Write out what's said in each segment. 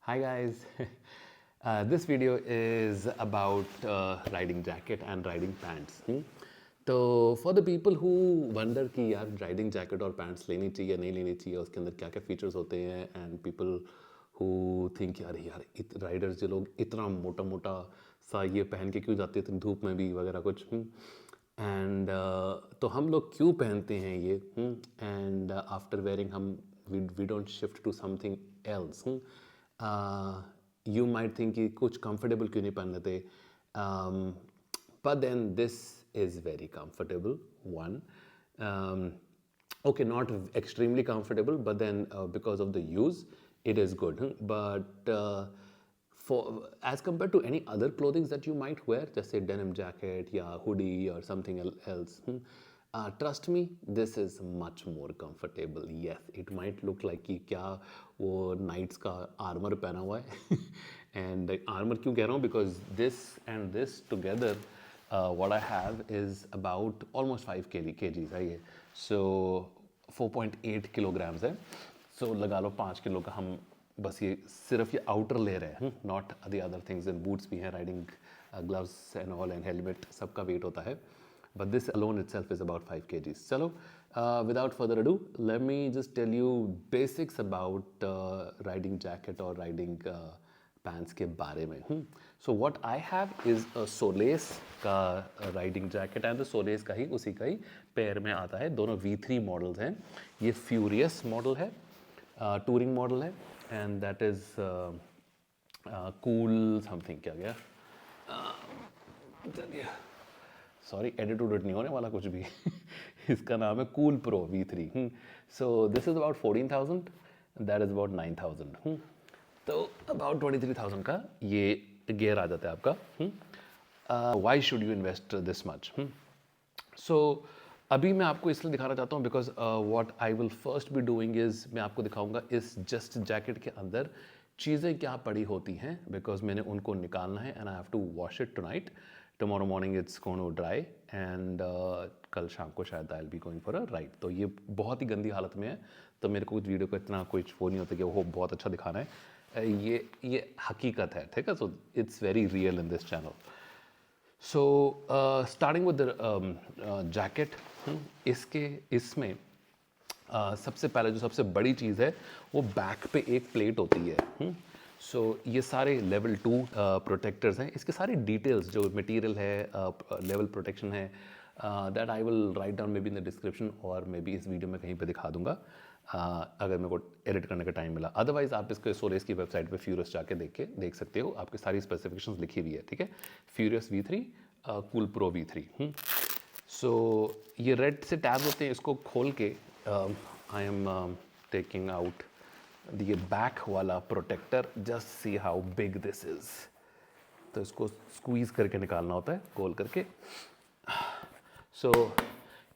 Hi guys, this video is about riding jacket and riding pants. तो for the people who wonder कि यार riding jacket और pants लेनी चाहिए नहीं लेनी चाहिए, उसके अंदर क्या क्या फीचर्स होते हैं, एंड पीपल हु थिंक यार यार राइडर्स जो लोग इतना मोटा मोटा सा ये पहन के क्यों जाते हैं धूप में भी वगैरह कुछ, एंड तो हम लोग क्यों पहनते हैं ये, एंड आफ्टर वेयरिंग हम we don't shift to something else. You might think कि कुछ comfortable क्यों नहीं पहन लेते, but then this is very comfortable. One, um, okay, not extremely comfortable, but then because of the use, it is good. But for as compared to any other clothing that you might wear, just say denim jacket, yeah, hoodie or something else. Trust me, this is much more comfortable. Yes, it might look like कि क्या वो nights का armour पहना हुआ है and armour क्यों कह रहा हूँ, because this and this together what I have is about almost 5 kgs है ये, so 4.8 kilograms है, so लगा लो 5 किलो का हम बस ये सिर्फ ये आउटर ले रहे हैं, not the other things. And boots भी हैं, riding gloves and all and helmet सबका वेट होता है, but this alone itself is about 5 kgs. Chalo, without further ado, let me just tell you basics about riding jacket or riding pants के बारे में. So what I have is a Solace का riding jacket, and the Solace का ही उसी का ही pair में आता है. दोनों V3 मॉडल्स हैं. ये Furious मॉडल है, टूरिंग मॉडल है, and that is cool something. क्या गया, चलिए सॉरी एडिट नहीं होने वाला कुछ भी इसका नाम है cool pro V3. So this is about 14,000, that is about 9,000. तो अबाउट 23,000 का ये गियर आ जाता है आपका. Why should you invest this much? So अभी मैं आपको इसलिए दिखाना चाहता हूँ because what I will first be doing is मैं आपको दिखाऊंगा इस जस्ट जैकेट के अंदर चीज़ें क्या पड़ी होती हैं, बिकॉज मैंने उनको निकालना है and I have to wash it tonight. Tomorrow morning it's going to dry and कल शाम को शायद I will be going for a ride. तो ये बहुत ही गंदी हालत में है, तो मेरे को कुछ वीडियो को इतना कुछ वो नहीं होता कि वो बहुत अच्छा दिखाना है. ये हकीकत है, ठीक है. So it's very real in this channel. So starting with jacket, इसमें सबसे पहले जो सबसे बड़ी चीज़ है वो बैक पे एक प्लेट होती है. सो ये सारे लेवल 2 प्रोटेक्टर्स हैं. इसके सारे डिटेल्स जो मटेरियल है, लेवल प्रोटेक्शन है, that I will write down may be in the description और मे बी इस वीडियो में कहीं पे दिखा दूंगा अगर मेरे को एडिट करने का टाइम मिला. अदरवाइज आप इसके सोलेस की वेबसाइट पे फ्यूरियस जाके देख सकते हो, आपकी सारी स्पेसिफिकेशंस लिखी हुई है, ठीक है. Furious V3, cool pro V3. सो ये रेड से टैब होते हैं, इसको खोल के आई एम टेकिंग आउट ये बैक वाला protector. Just see how big this is. तो इसको स्क्वीज़ करके निकालना होता है, खोल करके. सो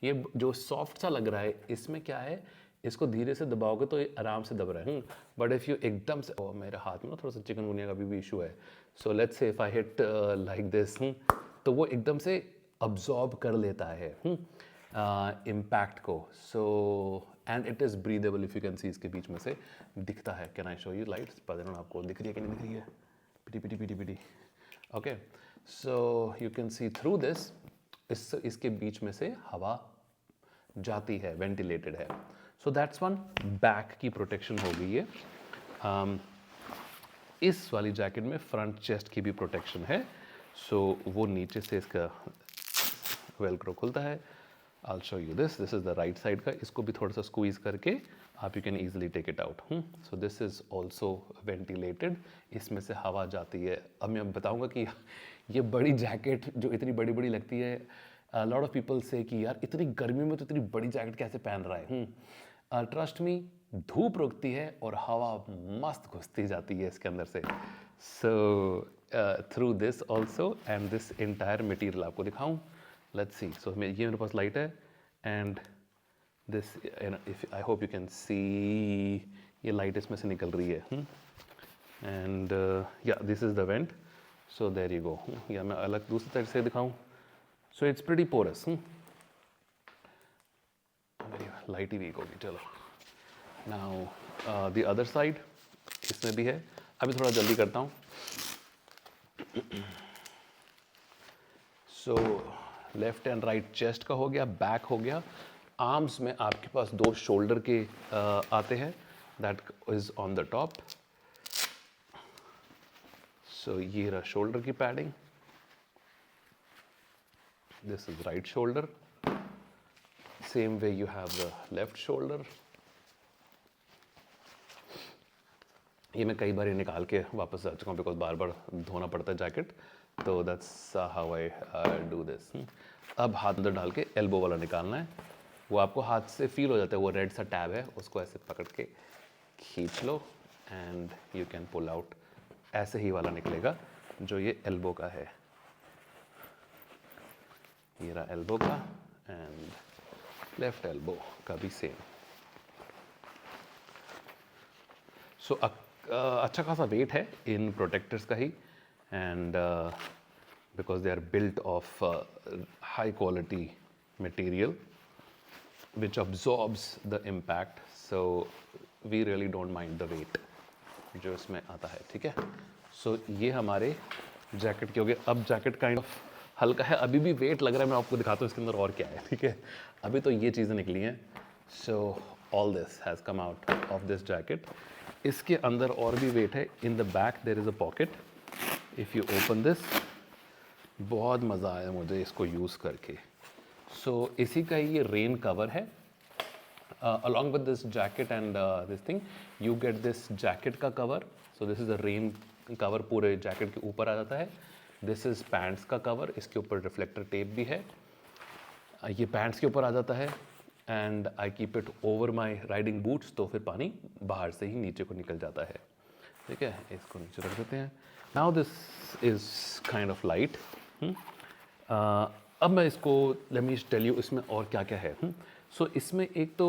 ये जो सॉफ्ट सा लग रहा है, इसमें क्या है, इसको धीरे से दबाओगे तो ये आराम से दब रहा है. बट इफ़ यू एकदम से, मेरे हाथ में ना थोड़ा सा चिकनगुनिया का भी इशू है. So let's say if I hit like this, तो वो एकदम से अब्जॉर्ब कर लेता है इम्पैक्ट को. So and it is breathable. If you can सी इसके बीच में से दिखता है. Can I show you lights? पता नहीं आपको दिख रही है कि नहीं दिख रही है. पिटी पिटी पिटी पिटी. Okay, so you can see through this. इसके बीच में से हवा जाती है, वेंटिलेटेड है. So that's one. बैक की प्रोटेक्शन हो गई है. इस वाली जैकेट में फ्रंट चेस्ट की भी प्रोटेक्शन है. सो वो नीचे से इसका वेलक्रो खुलता है. I'll show you this. This is the right side का. इसको भी थोड़ा सा squeeze करके आप you can easily take it out. So this is also ventilated. इसमें से हवा जाती है. अब मैं बताऊंगा कि ये बड़ी जैकेट जो इतनी बड़ी बड़ी लगती है, a lot of people say कि यार इतनी गर्मी में तो इतनी बड़ी जैकेट कैसे पहन रहा है. ट्रस्ट मी, धूप रुकती है और हवा मस्त घुसती जाती है इसके अंदर से. So through this also and this entire material आपको दिखाऊं. Let's see. So ये मेरे पास लाइट है and this, if I hope you can see, ये लाइट इसमें से निकल रही है. And yeah, this is the vent. So there you go. या मैं अलग दूसरी तरह से दिखाऊं. So it's pretty porous. मेरी लाइट ही वीक होगी. चलो. Now the other side, इसमें भी है. अभी थोड़ा जल्दी करता हूँ। So left and right chest का हो गया, बैक हो गया। आर्म्स में आपके पास 2 शोल्डर के आते हैं, that is on the top. So ये रहा शोल्डर की padding, this is right shoulder, same way you have the left shoulder. ये मैं कई बार ही निकाल के वापस आ चुका हूँ बिकॉज बार बार धोना पड़ता है जैकेट, तो that's how I do this. अब हाथ अंदर डाल के एल्बो वाला निकालना है, वो आपको हाथ से फील हो जाता है, वो रेड सा टैब है, उसको ऐसे पकड़ के खींच लो and you can pull out. ऐसे ही वाला निकलेगा जो ये एल्बो का है, ये रहा एल्बो का, एंड लेफ्ट एल्बो का भी सेम। सो अच्छा खासा वेट है इन प्रोटेक्टर्स का ही, and because they are built of high quality material which absorbs the impact, so we really don't mind the weight जो इसमें आता है, ठीक है। सो ये हमारे जैकेट के हो गए। अब जैकेट काइंड ऑफ हल्का है, अभी भी वेट लग रहा है, मैं आपको दिखाता हूँ इसके अंदर और क्या है, ठीक है। अभी तो ये चीज़ें निकली हैं। So all this has come out of this jacket. इसके अंदर और भी वेट है। In the back there is a pocket, if you open this, बहुत मज़ा आया मुझे इसको यूज़ करके। सो इसी का ही ये रेन कवर है। Along with this jacket and this thing you get this jacket का cover. So this is a rain cover, पूरे जैकेट के ऊपर आ जाता है। दिस इज़ पैंट्स का कवर, इसके ऊपर रिफ्लेक्टर टेप भी है। ये पैंट्स के ऊपर आ जाता है, and I keep it over my riding boots, तो फिर पानी बाहर से ही नीचे को निकल जाता है, ठीक है। इसको नीचे रख देते हैं। Now this is kind of light. अब मैं इसको लेट मी टेल यू इसमें और क्या क्या है। सो इसमें एक तो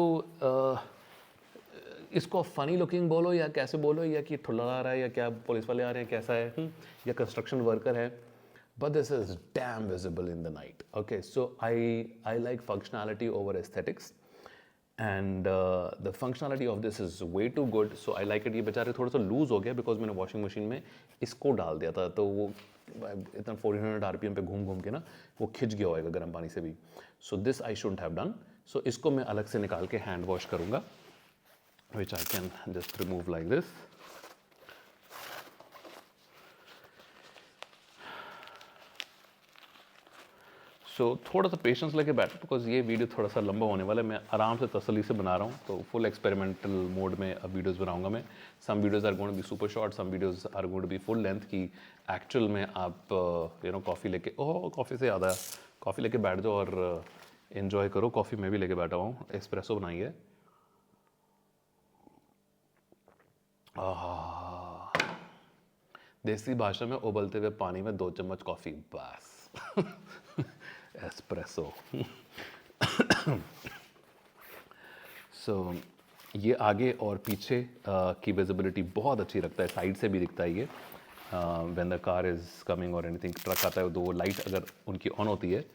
इसको फनी लुकिंग बोलो या कैसे बोलो, या कि ठुल्ला आ रहा है, या क्या पुलिस वाले आ रहे हैं, कैसा है, या कंस्ट्रक्शन वर्कर है, but this is damn visible in the night. Okay, so I like functionality over aesthetics, and the functionality of this is way too good, so I like it. ये बेचारे थोड़ा सा लूज हो गया because मैंने washing machine में इसको डाल दिया था, तो वो इतना 1400 RPM पे घूम घूम के ना वो खिंच गया होगा गर्म पानी से भी। So this I shouldn't have done. So इसको मैं अलग से निकाल के हैंड वॉश करूँगा, which I can just remove like this. So थोड़ा सा पेशेंस लेके बैठो बिकॉज ये वीडियो थोड़ा सा लंबा होने वाला है। मैं आराम से तसल्ली से बना रहा हूँ, तो फुल एक्सपेरिमेंटल मोड में अब वीडियोस बनाऊंगा मैं। Some videos are going to be super short, some videos are going to be full length की एक्चुअल में आप यू नो कॉफ़ी लेके, ओह कॉफ़ी से याद आया, कॉफ़ी लेके बैठ जाओ और इन्जॉय करो। कॉफ़ी मैं भी लेके बैठा हूँ, एस्प्रेसो बनाई है। देसी भाषा में उबलते हुए पानी में 2 चम्मच कॉफ़ी, बस एस्प्रेसो। सो ये आगे और पीछे की विजिबिलिटी बहुत अच्छी रखता है, साइड से भी दिखता है ये। When the car is coming और एनीथिंग, ट्रक आता है तो लाइट अगर उनकी ऑन होती है,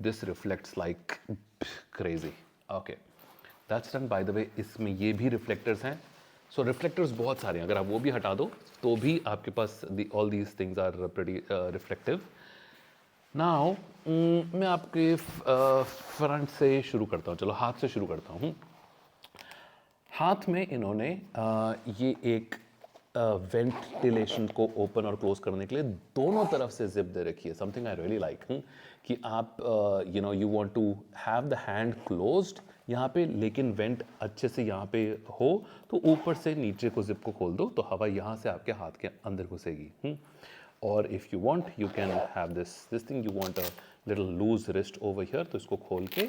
this reflects like crazy. Okay, that's done. By the way इसमें ये भी रिफ्लेक्टर्स हैं। सो रिफ्लेक्टर्स बहुत सारे हैं, अगर आप वो भी हटा दो तो भी आपके पास all these things are pretty reflective. Now मैं आपके फ्रंट से शुरू करता हूँ, चलो हाथ से शुरू करता हूँ। हाथ में इन्होंने ये एक वेंटिलेशन को ओपन और क्लोज करने के लिए दोनों तरफ से जिप दे रखी है। समथिंग आई रियली लाइक कि आप you know you want to have the hand closed यहाँ पे, लेकिन वेंट अच्छे से यहाँ पे हो, तो ऊपर से नीचे को जिप को खोल दो तो हवा यहाँ से आपके हाथ के अंदर घुसेगी। और if you want you can have this thing, you want a little loose wrist over here, तो इसको खोल के,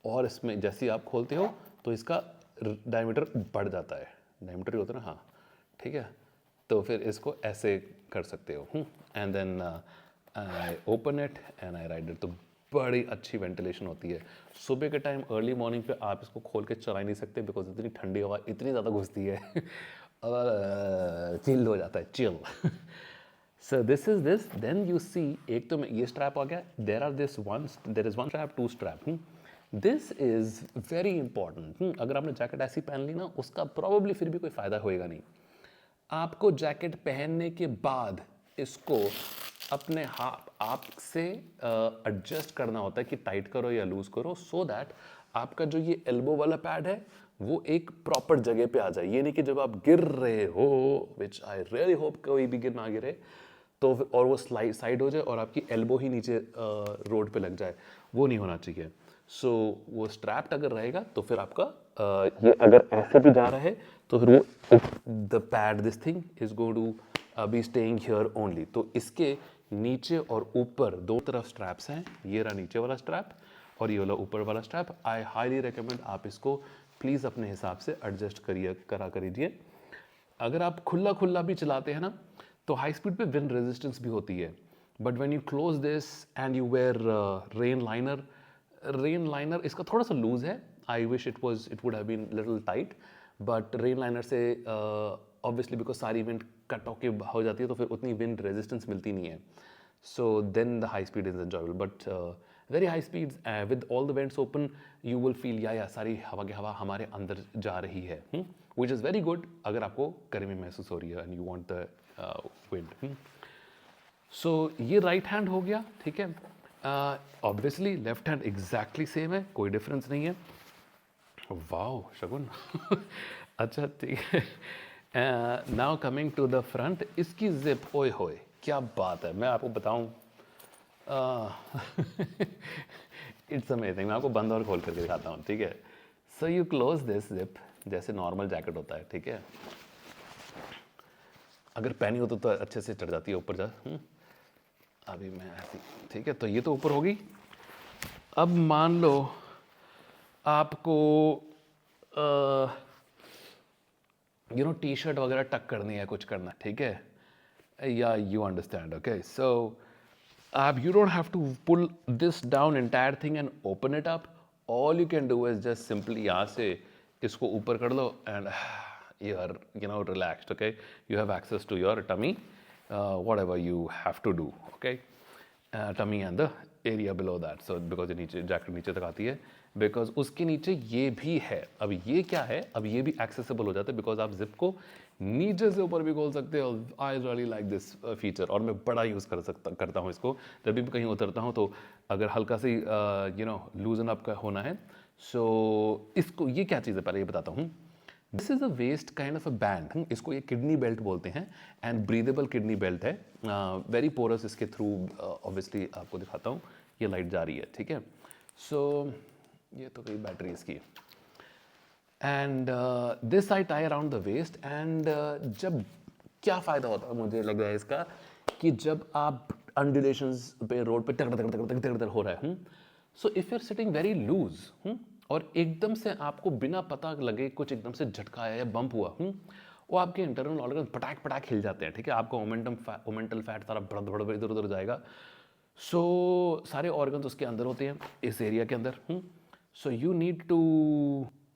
और इसमें जैसे ही आप खोलते हो तो इसका डायमीटर बढ़ जाता है। डायमीटर ही होता है ना, हाँ ठीक है। तो फिर इसको ऐसे कर सकते हो, and then I open it and I ride it. तो बड़ी अच्छी वेंटिलेशन होती है। सुबह के टाइम अर्ली मॉर्निंग पे आप इसको खोल के चला नहीं सकते बिकॉज इतनी ठंडी हवा इतनी ज़्यादा घुसती है और चिल हो जाता है, chill. So this is this. Then you see, एक तो ये स्ट्रैप आ गया, there is one strap, 2 strap. This is very important. अगर आपने जैकेट ऐसी पहन ली ना, उसका probably फिर भी कोई फ़ायदा होएगा नहीं। आपको जैकेट पहनने के बाद इसको अपने आप से एडजस्ट करना होता है कि टाइट करो या लूज करो, सो दैट आपका जो ये एल्बो वाला पैड है वो एक प्रॉपर जगह पे आ जाए। ये नहीं कि जब आप गिर रहे हो, विच आई रियली होप कोई भी गिर ना गिरे, तो और वो साइड हो जाए और आपकी एल्बो ही नीचे रोड पे लग जाए, वो नहीं होना चाहिए। सो वो स्ट्रैप्ड अगर रहेगा तो फिर आपका ये अगर ऐसे भी जा रहा है तो फिर वो the pad this thing is going to be staying here only. तो इसके नीचे और ऊपर दो तरफ स्ट्रैप्स हैं, ये रहा नीचे वाला स्ट्रैप और ये वाला ऊपर वाला स्ट्रैप। आई हाईली रिकमेंड आप इसको प्लीज़ अपने हिसाब से एडजस्ट करा करीजिए। अगर आप खुला खुला भी चलाते हैं ना तो हाई स्पीड पे विंड रेजिस्टेंस भी होती है, but when you close this and you wear rain liner इसका थोड़ा सा लूज है। I wish it would have been little tight, but rain liner से ऑब्वियसली बिकॉज सारी विंड कट होके हो जाती है तो फिर उतनी विंड रेजिस्टेंस मिलती नहीं है। So then the high speed is enjoyable, but very high speeds with all the vents open you will feel या सारी हवा की हवा हमारे अंदर जा रही है, विच इज़ वेरी गुड अगर आपको गर्मी महसूस हो रही है and you want the wind. So ये राइट हैंड हो गया, ठीक है। Obviously left hand exactly same है, कोई डिफरेंस नहीं है। वाओ शगुन अच्छा ठीक है। Now coming to the front, इसकी जिप ओए होए क्या बात है, मैं आपको बताऊं इट्स अमेजिंग। मैं आपको बंद और खोल करके दिखाता हूँ, ठीक है। So you close this zip जैसे नॉर्मल जैकेट होता है, ठीक है। अगर पहनी हो तो अच्छे से चढ़ जाती है ऊपर जा। अभी मैं ऐसी, ठीक है। तो ये तो ऊपर होगी। अब मान लो आपको यू नो टी शर्ट वगैरह टक करनी है, कुछ करना, ठीक है, या यू अंडरस्टैंड, ओके। सो आप you don't have to pull this down entire thing and open it up. All you can do is just simply यहाँ से इसको ऊपर कर लो and you are relaxed, okay. You have access to your tummy, whatever you have to do, okay. Tummy and the area below that, so because नीचे jacket नीचे तक आती है, because उसके नीचे ये भी है। अब ये क्या है, अब ये भी accessible हो जाता है because आप जिप को नीचे से ऊपर भी खोल सकते हो। I really like this feature और मैं बड़ा यूज़ करता हूँ इसको। जब भी कहीं उतरता हूँ तो अगर हल्का सी लूजन अप का होना है, सो इसको, ये क्या चीज़ है पहले ये बताता हूँ। This is a waist kind of a band, इसको ये किडनी बेल्ट बोलते हैं एंड ब्रीदेबल किडनी बेल्ट है, वेरी पोरस। इसके थ्रू ऑब्वियसली आपको दिखाता हूँ, ये लाइट जा रही है, ठीक है। सो ये तो कई बैटरी इसकी, and this I tie around the waist. And जब क्या फ़ायदा होता है मुझे लग रहा है इसका, कि जब आप अंडुलेशंस पे रोड पे तगड़ हो रहा है, so if you are sitting very loose और एकदम से आपको बिना पता लगे कुछ एकदम से झटका आया या बम्प हुआ, वो आपके इंटरनल ऑर्गन पटाख पटाख हिल जाते हैं, ठीक है। आपका मोमेंटल फैट सारा भड़ इधर उधर जाएगा। सो सारे ऑर्गन उसके अंदर होते हैं, इस एरिया के अंदर। So you need to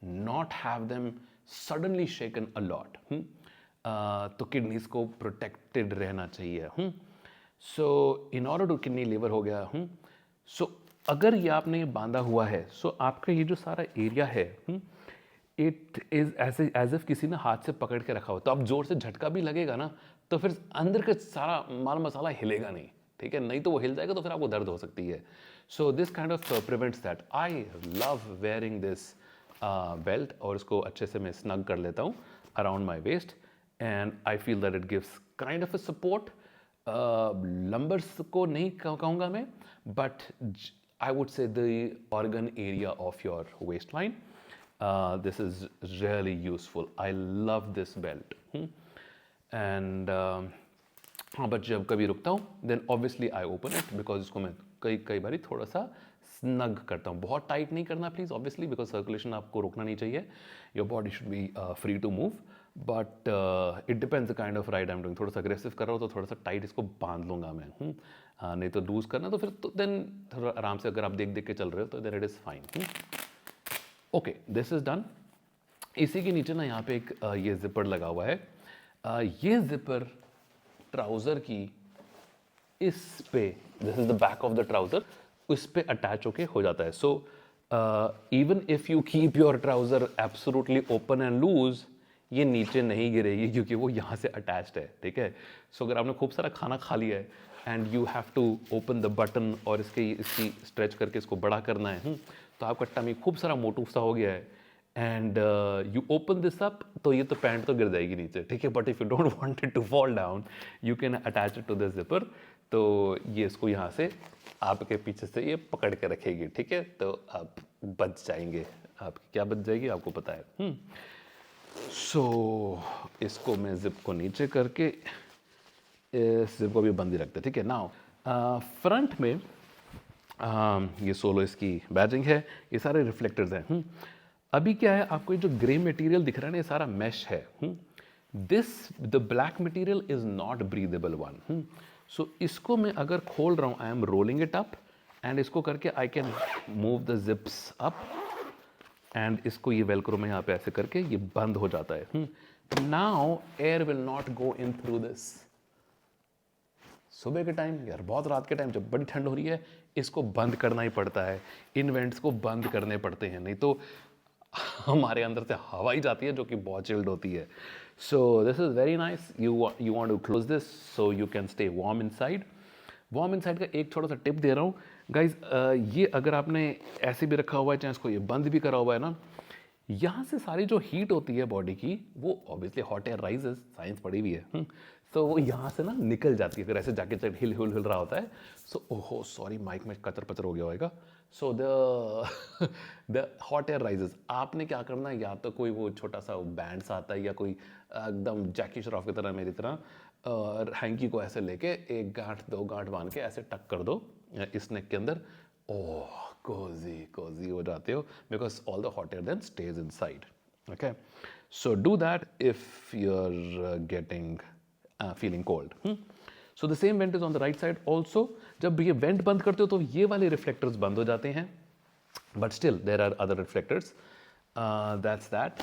not have them suddenly shaken a lot. तो किडनीज को प्रोटेक्टेड रहना चाहिए। So in order to, kidney liver हो गया। सो अगर ये आपने ये बांधा हुआ है, सो आपका ये जो सारा एरिया है, इट इज एज इफ किसी ने हाथ से पकड़ के रखा हो। तो अब जोर से झटका भी लगेगा ना तो फिर अंदर का सारा माल मसाला हिलेगा नहीं, ठीक है। नहीं तो वो हिल जाएगा तो फिर आपको दर्द हो सकती है। So this kind of prevents that. I love wearing this belt और इसको अच्छे से मैं स्नग कर लेता हूँ around my waist and I feel that it gives kind of a support. Lumbars को नहीं कहूँगा मैं, but I would say the organ area of your waistline. This is really useful. I love this belt. And हाँ, but जब कभी रुकता हूँ then obviously I open it because इसको मैं कई बारी थोड़ा सा स्नग करता हूँ। बहुत टाइट नहीं करना प्लीज़ ऑब्वियसली, बिकॉज सर्कुलेशन आपको रोकना नहीं चाहिए। Your body should be free to move, but it depends the kind of ride I am doing. थोड़ा सा अग्रेसिव कर रहा हूँ तो थोड़ा सा टाइट इसको बांध लूँगा मैं। नहीं तो लूज करना तो फिर तो देन थोड़ा आराम से अगर आप देख के चल रहे हो तो then it is fine. Okay, this is done. इसी के नीचे ना यहाँ पे एक ये जिपर लगा हुआ है। ये जिपर ट्राउज़र की इस पे, this is the back of the trouser, उस पे अटैच होके हो जाता है। So even if you keep your trouser absolutely open and loose, ये नीचे नहीं गिरेगी क्योंकि वो यहाँ से अटैच्ड है, ठीक है। सो अगर आपने खूब सारा खाना खा लिया है and you have to open the button और इसकी स्ट्रेच करके इसको बड़ा करना है, तो आपका टमी खूब सारा मोटू सा हो गया है and you open this up, तो ये तो पैंट तो गिर जाएगी नीचे, ठीक है। But if you don't want it to fall down, you can attach it to the zipper, तो ये इसको यहाँ से आपके पीछे से ये पकड़ के रखेगी, ठीक है। तो आप बच जाएंगे, आपकी क्या बच जाएगी आपको पता है। सो इसको मैं जिप को नीचे करके इस जिप को भी बंद ही रखते, ठीक है। नाउ फ्रंट में ये सोलो इसकी बैजिंग है, ये सारे रिफ्लेक्टर्स हैं। अभी क्या है, आपको ये जो ग्रे मटेरियल दिख रहा है ना, ये सारा मैश है। This the black material is not breathable one. So इसको मैं अगर खोल रहा हूँ, I am rolling it up and इसको करके I can move the zips up and इसको ये वेलक्रो में यहाँ पे ऐसे करके ये बंद हो जाता है। Now air will not go in through this. सुबह के टाइम यार, बहुत रात के टाइम जब बड़ी ठंड हो रही है, इसको बंद करना ही पड़ता है, इन वेंट्स को बंद करने पड़ते हैं, नहीं तो हमारे अंदर से हवा ही जाती है जो कि बहुत चिल्ड होती है। So this is very nice. You want to close this so you can stay warm inside. Warm inside का एक छोटा सा टिप दे रहा हूँ गाइज, ये अगर आपने ऐसे भी रखा हुआ है, चाहे इसको ये बंद भी करा हुआ है ना, यहाँ से सारी जो हीट होती है बॉडी की, वो obviously hot air rises, science पढ़ी हुई है, तो वो यहाँ से ना निकल जाती है, फिर ऐसे जाके हिल हिल हिल रहा होता है। सो ओहो सॉरी, माइक में कचर पचर हो गया होगा। So the hot air rises, आपने क्या करना है, या तो कोई वो छोटा सा बैंड सा आता है, या कोई एकदम जैकी श्रॉफ की तरह मेरी तरह हैंकी को ऐसे लेके एक गांठ दो गांठ बांध के ऐसे टक कर दो इस नेक के अंदर, ओह कोजी कोजी हो जाते हो, because all the hot air then stays inside. Okay, so do that if you are getting feeling cold. So the same vent is on the right side also. जब ये वेंट बंद करते हो तो ये वाले रिफ्लेक्टर्स बंद हो जाते हैं, but still there are other reflectors, that's that.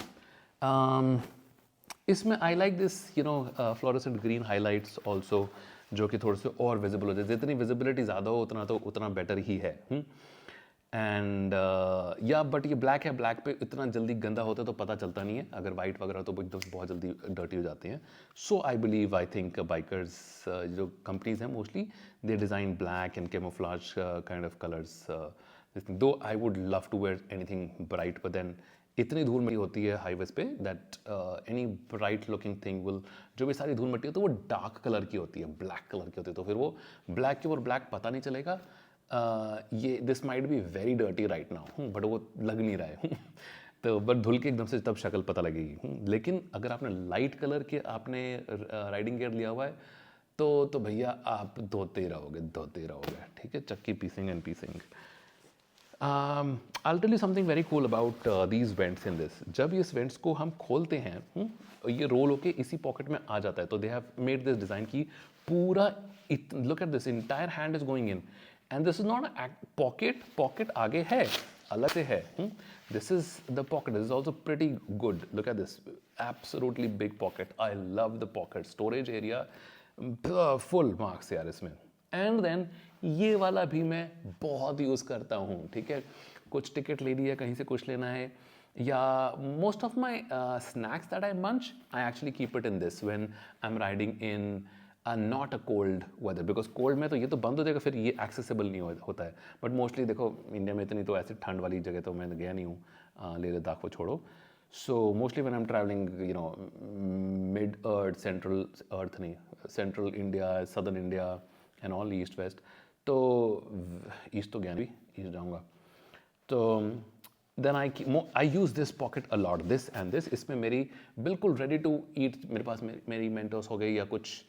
इसमें I like this fluorescent green highlights also, जो कि थोड़े से और विजिबल हो जाए। जितनी विजिबिलिटी ज़्यादा हो उतना बेटर ही है। एंड या बट ये ब्लैक है, ब्लैक पे इतना जल्दी गंदा होता है तो पता चलता नहीं है, अगर वाइट वगैरह तो एकदम बहुत जल्दी डर्टी हो जाते हैं। So I believe, I think bikers जो कंपनीज हैं mostly they design black and camouflage kind of colours. Though I would love to wear anything bright, but then इतनी धूल मिट्टी होती है हाईवेज पे that any bright looking thing will, जो भी सारी धूल मिट्टी है तो वो डार्क कलर की होती है, ब्लैक कलर की होती है, तो फिर वो ब्लैक के ऊपर ब्लैक पता नहीं चलेगा। ये this might be very dirty right now, but वो लग नहीं रहा है तो बट धुल के एकदम से तब शक्ल पता लगेगी। लेकिन अगर आपने लाइट कलर के आपने राइडिंग गियर लिया हुआ है तो भैया आप धोते ही रहोगे, ठीक है, चक्की पीसिंग and पीसिंग। I'll tell you something very cool about these vents in this. जब इस वेंट्स को हम खोलते हैं, ये रोल होके इसी पॉकेट में आ जाता है, तो they have made this design की पूरा, look at this, entire hand is going in and this is not pocket आगे है, अलग से है। This is the pocket, this is also pretty good, look at this, absolutely big pocket. I love the pocket, storage area full marks यार इसमें। And then ये वाला भी मैं बहुत यूज़ करता हूँ, ठीक है, कुछ टिकट ले लिया, कहीं से कुछ लेना है, या most of my snacks that I munch, I actually keep it in this when I am riding in not a cold weather, because cold में तो ये तो बंद हो जाएगा, फिर ये एक्सेसिबल नहीं होता है। बट मोस्टली देखो इंडिया में इतनी तो ऐसे ठंड वाली जगह तो मैं गया नहीं हूँ, लेह लद्दाख को छोड़ो। So mostly when I am travelling mid earth, central India, southern India and all east west, तो ईस्ट तो गया भी, ईस्ट जाऊँगा, तो then I use this pocket a lot, this and this. इसमें मेरी बिल्कुल रेडी टू ईट, मेरे पास मेरी मेंटोस हो गई या कुछ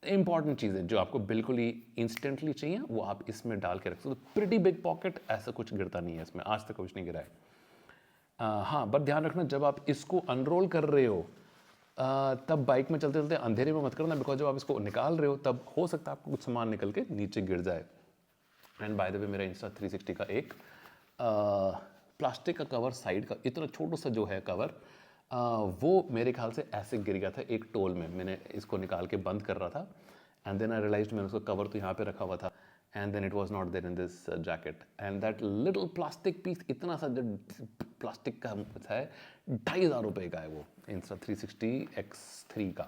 इंपॉर्टेंट चीज़ें जो आपको बिल्कुल ही इंस्टेंटली चाहिए, वो आप इसमें डाल के रख सकते हो। प्रिटी बिग पॉकेट, ऐसा कुछ गिरता नहीं है इसमें, आज तक कुछ नहीं गिरा है। हाँ, बट ध्यान रखना जब आप इसको अनरोल कर रहे हो तब बाइक में चलते चलते अंधेरे में मत करना, बिकॉज जब आप इसको निकाल रहे हो तब हो सकता है आपको कुछ सामान निकल के नीचे गिर जाए। एंड बाय द वे, मेरा इंस्टा 360 का एक प्लास्टिक का कवर साइड का इतना छोटा सा जो है कवर, वो मेरे ख्याल से ऐसे गिर गया था एक टोल में, मैंने इसको निकाल के बंद कर रहा था एंड देन आई रियलाइज्ड मैंने उसका कवर तो यहाँ पे रखा हुआ था and then it was not there in this jacket. And that little plastic piece, इतना सा जो प्लास्टिक का है, 2,500 रुपये का है वो Insta 360 X3 का.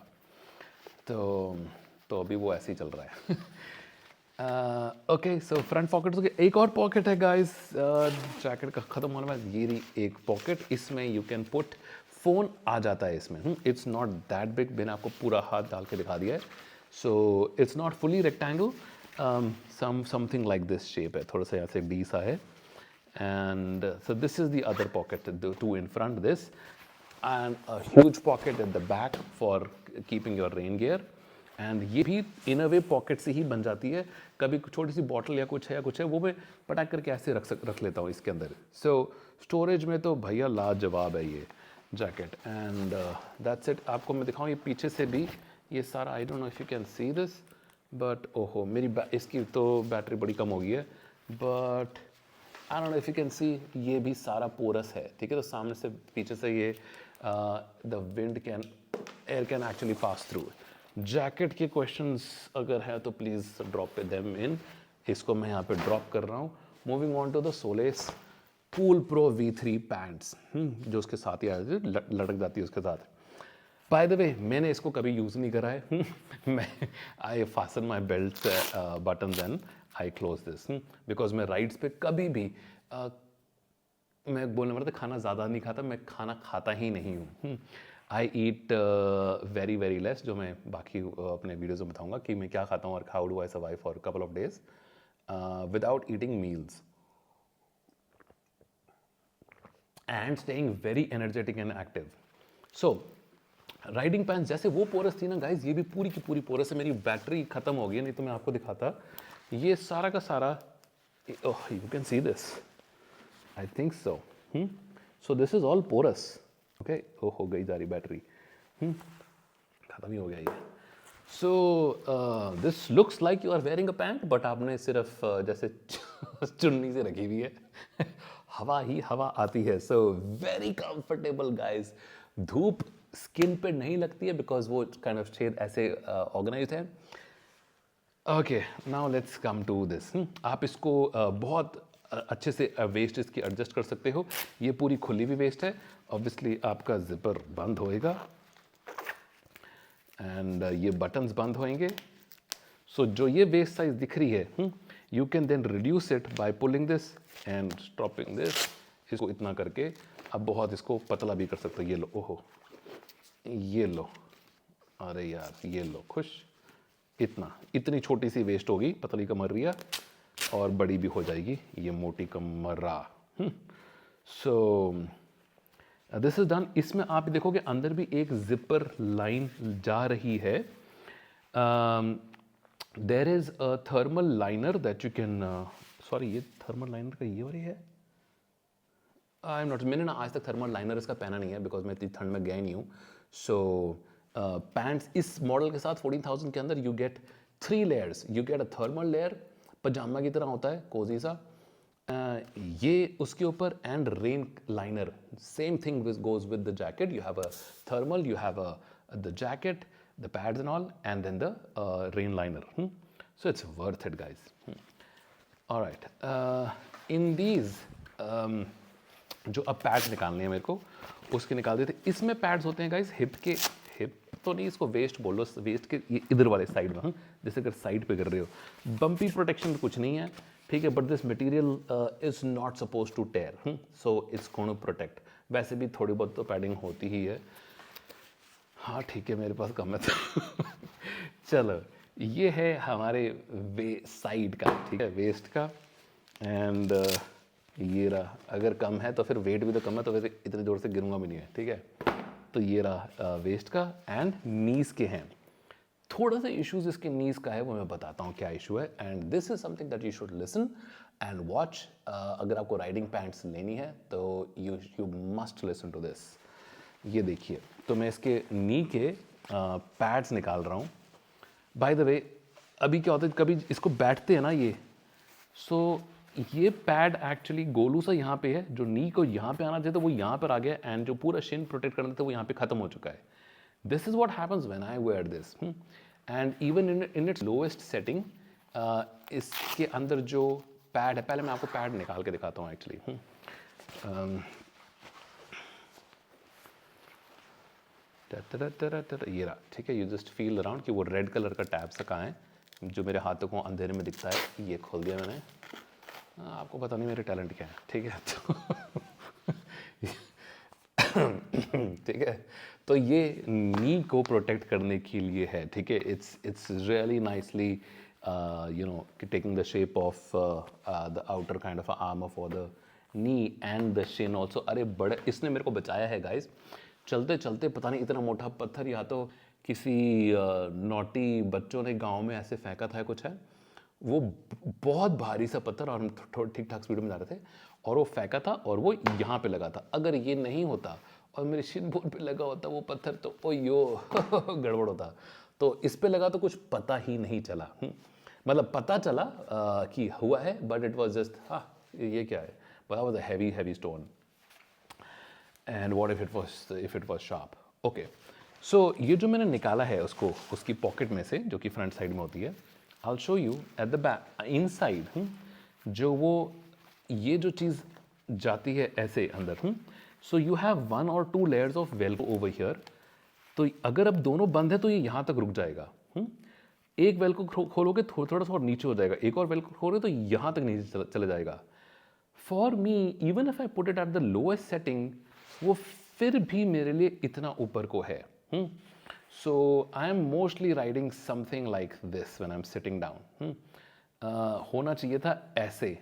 तो अभी वो ऐसे ही चल रहा है. ओके, सो फ्रंट पॉकेट हो गया. एक और पॉकेट है गाइस जैकेट का ख़त्म होने बाद. ये रही एक पॉकेट. इसमें यू कैन पुट फ़ोन आ जाता है इसमें. It's not that big. मैंने आपको पूरा हाथ डाल के दिखा दिया है. So it's not fully rectangle. Something like this shape है. थोड़ा सा यहाँ से डी सा है. And so this is the other pocket, the two in front, this, and a huge pocket at the back for keeping your rain gear. And ये भी in a way pocket से ही बन जाती है. कभी छोटी सी बॉटल या कुछ है वो मैं पटाक करके ऐसे रख लेता हूँ इसके अंदर. So स्टोरेज में तो भैया लाजवाब है ये जैकेट. And that's it. आपको मैं दिखाऊँ ये पीछे से भी ये सारा. I don't know if you can see this, but ओहो मेरी इसकी तो बैटरी बड़ी कम हो गई है. But I don't know if you can सी, ये भी सारा पोरस है. ठीक है, तो सामने से पीछे से ये the wind can, air can actually pass through. Jacket के क्वेश्चंस अगर है तो प्लीज़ ड्रॉप देम इन. इसको मैं यहाँ पे ड्रॉप कर रहा हूँ. Moving on to the solace cool pro V3 pants, जो उसके साथ ही लटक जाती है उसके साथ. बाय द वे मैंने इसको कभी यूज़ नहीं करा है. मैं I fasten my belt buttons and I close this, because मैं राइड्स पे कभी भी मैं बोलने वाला था खाना ज़्यादा नहीं खाता. मैं खाना खाता ही नहीं हूँ. आई ईट वेरी वेरी लेस, जो मैं बाकी अपने वीडियोज़ में बताऊँगा कि मैं क्या खाता हूँ और how do I survive for couple of days without eating meals and staying very energetic and active. So riding pants जैसे वो पोरस थी ना गाइज, ये भी पूरी की पूरी पोरस है. मेरी बैटरी ख़त्म हो गई, नहीं तो मैं आपको दिखाता. ये सारा का सारा, you can see this, I think so. So this is all porous. Okay, ओ हो गई जा रही बैटरी. ख़त्म ही हो गया ये. So this looks like you are wearing a pant, but आपने सिर्फ जैसे चुन्नी से रखी हुई है. हवा ही हवा आती है. So very comfortable guys. धूप स्किन पे नहीं लगती है बिकॉज वो काइंड ऑफ शेड ऐसे ऑर्गेनाइज है. Okay, now let's come to this. आप इसको बहुत अच्छे से वेस्ट इसकी एडजस्ट कर सकते हो. ये पूरी खुली हुई वेस्ट है. ऑब्वियसली आपका जिपर बंद होएगा एंड ये बटन्स बंद होएंगे. सो जो ये वेस्ट साइज दिख रही है, you can then reduce it by pulling this and stopping this. इसको इतना करके अब बहुत इसको पतला भी कर सकते हो. ये लो, ओहो ये लो, अरे यार ये लो, खुश. इतनी छोटी सी वेस्ट होगी, पतली कमरिया, और बड़ी भी हो जाएगी ये मोटी कमरा. सो दिस इज डन. इसमें आप देखोगे अंदर भी एक जिपर लाइन जा रही है. There is a thermal liner that you can, sorry ये थर्मल लाइनर का ये वाली है. आई एम नॉट, मैंने ना आज तक थर्मल लाइनर इसका पहना नहीं है बिकॉज मैं इतनी ठंड में गया ही नहीं हूँ. सो पैंट्स इस मॉडल के साथ 14,000 के अंदर you get 3 layers. You get a thermal layer, पजामा की तरह होता है, कोजी सा. ये उसके ऊपर and rain liner, same thing goes with the jacket. You have a thermal, you have the jacket, the pads and all, and then the rain liner. So it's worth it guys. Alright, in these जो अब pads निकालने हैं मेरे को, उसके निकाल देते. इसमें पैड्स होते हैं गाइज हिप के, हिप तो नहीं, इसको वेस्ट बोलो, वेस्ट के ये इधर वाले साइड में. जैसे अगर साइड पे कर रहे हो, बम्पी प्रोटेक्शन कुछ नहीं है, ठीक है, but this material is not suppose to tear. So it's going to protect. वैसे भी थोड़ी बहुत तो पैडिंग होती ही है. हाँ ठीक है, मेरे पास कम है तो चलो, ये है हमारे साइड का, ठीक है, वेस्ट का. एंड ये रहा, अगर कम है तो फिर वेट भी तो कम है, तो वैसे इतने जोर से गिरूंगा भी नहीं है, ठीक है. तो ये रहा वेस्ट का. एंड नीज के हैं थोड़ा सा इश्यूज, इसके नीज का है, वो मैं बताता हूँ क्या इशू है. And this is something that you should listen and watch. अगर आपको राइडिंग पैंट्स लेनी है तो you must listen to this. ये देखिए, तो मैं इसके नी के पैड्स निकाल रहा हूँ. बाय द वे अभी क्या होता है, कभी इसको बैठते हैं ना ये, सो ये पैड एक्चुअली गोलू सा यहाँ पे है, जो नी को यहाँ पे आना चाहिए तो वो यहाँ पर आ गया, एंड जो पूरा शिन प्रोटेक्ट करना था वो यहाँ पे खत्म हो चुका है. This is what happens when I wear this. And even in its lowest setting इसके अंदर जो पैड है, पहले मैं आपको पैड निकाल के दिखाता हूँ एक्चुअली। ये रहा, ठीक है। यू जस्ट फील अराउंड कि वो रेड कलर का टैब सा कहाँ है, जो मेरे हाथों को अंधेरे में दिखता है। ये खोल दिया मैंने। आपको पता नहीं मेरे टैलेंट क्या है, ठीक है। तो ठीक है, तो ये नी को प्रोटेक्ट करने के लिए है, ठीक है। It's really nicely you know taking the shape of the outer kind of armour for the knee and the Shin also. अरे बड़े इसने मेरे को बचाया है गाइज। चलते चलते पता नहीं इतना मोटा पत्थर या तो किसी नॉटी बच्चों ने गांव में ऐसे फेंका था, कुछ है वो बहुत भारी सा पत्थर, और हम ठीक ठाक स्पीड में जा रहे थे और वो फेंका था और वो यहाँ पे लगा था। अगर ये नहीं होता और मेरे शिन बोन पे लगा होता वो पत्थर, तो ओ यो गड़बड़ होता। तो इस पे लगा तो कुछ पता ही नहीं चला। मतलब पता चला कि हुआ है, बट इट वॉज जस्ट हाँ ये क्या है, but that was a heavy stone. And what if it was sharp. Okay, so ये जो मैंने निकाला है उसको उसकी पॉकेट में से, जो कि फ्रंट साइड में होती है, I will show you at the back inside. जो वो ये जो चीज़ जाती है ऐसे अंदर, so you have 1 or 2 layers of Velcro over here. तो अगर अब दोनों बंद है तो ये यहाँ तक रुक जाएगा। एक वेल्क्रो खोलोगे थोड़ा सा और नीचे हो जाएगा, एक और वेल्क्रो खोलोगे तो यहाँ तक नीचे चले जाएगा। For me even if I put it at the lowest setting, वो फिर भी मेरे लिए इतना ऊपर को है। So I am mostly riding something like this when I am sitting down. होना चाहिए था ऐसे।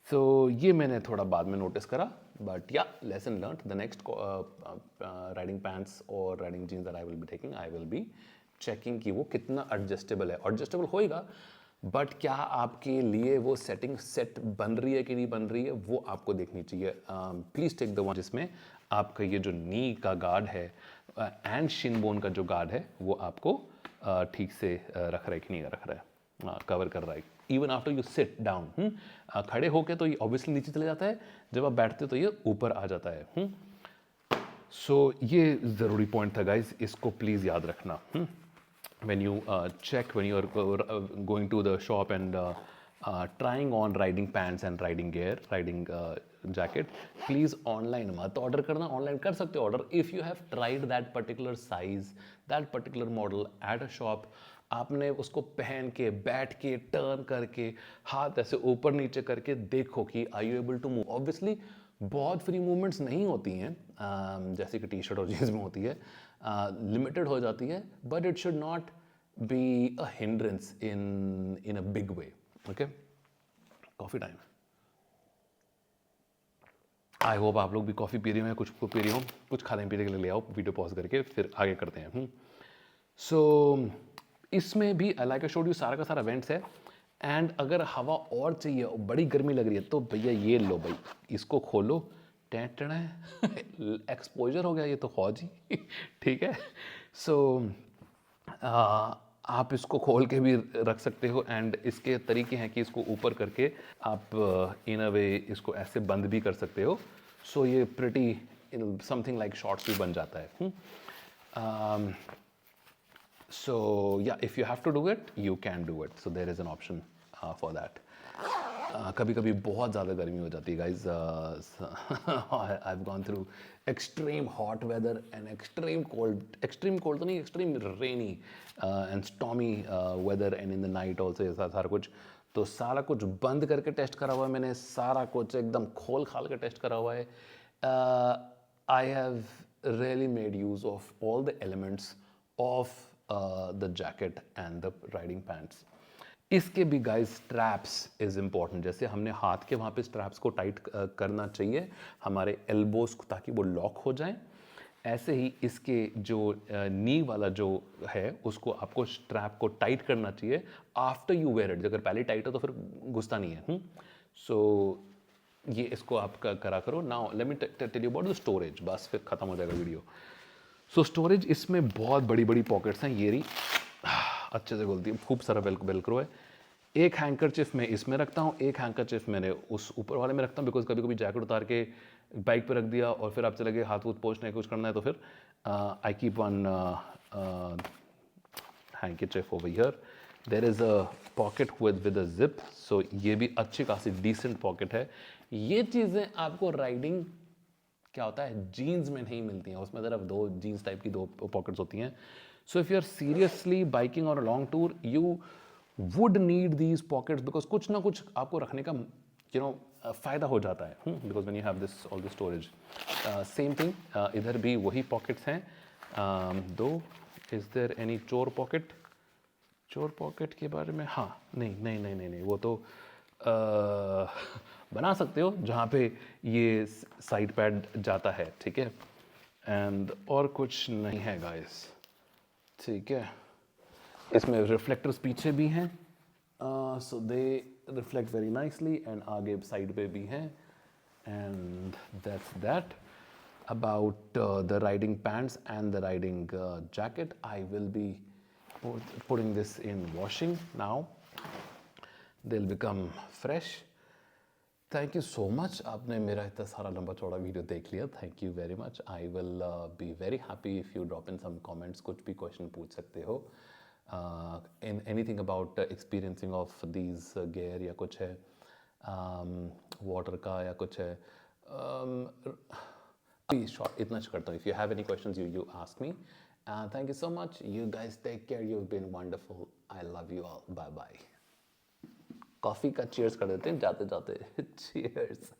सो ये मैंने थोड़ा बाद में नोटिस करा, but yeah lesson learn. The next riding pants और riding jeans that I will be taking, I will be checking कि वो कितना एडजस्टेबल है। एडजस्टेबल होएगा, बट क्या आपके लिए वो सेटिंग सेट बन रही है कि नहीं बन रही है, वो आपको देखनी चाहिए। प्लीज़ टेक द वन जिसमें आपका ये जो नी का गार्ड है एंड शिन बोन का जो गार्ड है वो आपको ठीक से रख रहा है कि नहीं रख रहा है, कवर कर रहा है। Even after you sit down, खड़े होके तो ये ऑब्वियसली नीचे चले जाता है, जब आप बैठते हो तो ये ऊपर आ जाता है। सो ये ज़रूरी पॉइंट था गाइज, इसको प्लीज़ याद रखना। When you check, when you are going to the shop and trying on riding pants and riding gear, riding jacket, please online मत order करना। online कर सकते हो order if you have tried that particular size, that particular model at a shop। आपने उसको पहन के बैठ के टर्न करके हाथ ऐसे ऊपर नीचे करके देखो कि are you able to move। obviously बहुत फ्री मूवमेंट्स नहीं होती हैं जैसे कि टी शर्ट और जीन्स में होती है, लिमिटेड हो जाती है, but it should not be a hindrance in a big way. Okay, coffee time. I hope आप लोग भी कॉफ़ी पी रहे हो, कुछ पी रहे हो, कुछ खाने पीने के लिए ले आओ, वीडियो पॉज करके फिर आगे करते हैं। सो इसमें भी लाइक आई शोड यू सारा का सारा वेंट्स है। एंड अगर हवा और चाहिए, बड़ी गर्मी लग रही है, तो भैया ये लो भाई, इसको खोलो, टेंटना है एक्सपोजर हो गया ये तो फौज ही ठीक है। सो आप इसको खोल के भी रख सकते हो, एंड इसके तरीके हैं कि इसको ऊपर करके आप इन अ वे इसको ऐसे बंद भी कर सकते हो। सो ये प्रिटी समथिंग लाइक शॉर्ट्स भी बन जाता है। So yeah, if you have to do it, you can do it. So there is an option for that. कभी कभी बहुत ज़्यादा गर्मी हो जाती है guys. I've gone through extreme hot weather and extreme cold तो नहीं, extreme rainy and stormy weather, and in the night also ऐसा सारा कुछ। तो सारा कुछ बंद करके टेस्ट करा हुआ है मैंने, सारा कुछ एकदम खोल खाल के टेस्ट करा हुआ है। I have really made use of all the elements of the jacket and the riding pants. इसके भी गाइस स्ट्रैप्स इज इम्पॉर्टेंट। जैसे हमने हाथ के वहाँ पे स्ट्रैप्स को टाइट करना चाहिए हमारे एल्बोज को, ताकि वो लॉक हो जाएं, ऐसे ही इसके जो नी वाला जो है उसको आपको स्ट्रैप को टाइट करना चाहिए आफ्टर यू वेयर इट। अगर पहले टाइट हो तो फिर घुसता नहीं है। सो ये इसको आप करा करो। Now let me tell you about the storage, बस फिर खत्म हो जाएगा वीडियो। सो स्टोरेज इसमें बहुत बड़ी बड़ी पॉकेट्स हैं, ये रही अच्छे से खोलती है, खूब सारा वेलक्रो है। एक हैंकरचिफ मैं इसमें रखता हूँ, एक हैंकरचिफ मैंने उस ऊपर वाले में रखता हूँ, बिकॉज कभी कभी जैकेट उतार के बाइक पे रख दिया और फिर आप चले गए हाथ वूथ पोंछने कुछ करना है, तो फिर I keep one handkerchief over here there is a pocket with a zip, so ये भी अच्छी खासी डिसेंट पॉकेट है। ये चीज़ें आपको राइडिंग क्या होता है जीन्स में नहीं मिलती हैं, उसमें सिर्फ दो जीन्स टाइप की दो पॉकेट्स होती हैं। So if you are seriously biking on a long tour you would need these pockets, because कुछ ना कुछ आपको रखने का फ़ायदा हो जाता है, because when you have this all the storage. Same thing इधर भी वही पॉकेट्स हैं। दो इज़ देयर एनी चोर पॉकेट? चोर पॉकेट के बारे में हाँ, नहीं नहीं नहीं नहीं नहीं, वो तो बना सकते हो जहाँ पे ये साइड पैड जाता है, ठीक है। एंड और कुछ नहीं है गाइस, ठीक है। इसमें रिफ्लेक्टर्स पीछे भी हैं, so they reflect very nicely, and आगे साइड पे भी हैं, and that's that about the riding pants and the riding jacket. I will be putting this in washing now. They'll become fresh. Thank you so much. आपने मेरा इतना सारा लंबा चौड़ा वीडियो देख लिया. Thank you very much. I will be very happy if you drop in some comments. कुछ भी क्वेश्चन पूछ सकते हो. In anything about experiencing of these gear या कुछ है, water का या कुछ है. Short, इतना करता हूँ. If you have any questions, you ask me. Thank you so much. You guys take care. You've been wonderful. I love you all. Bye bye. Coffee का चीयर्स कर देते हैं जाते जाते. चीयर्स.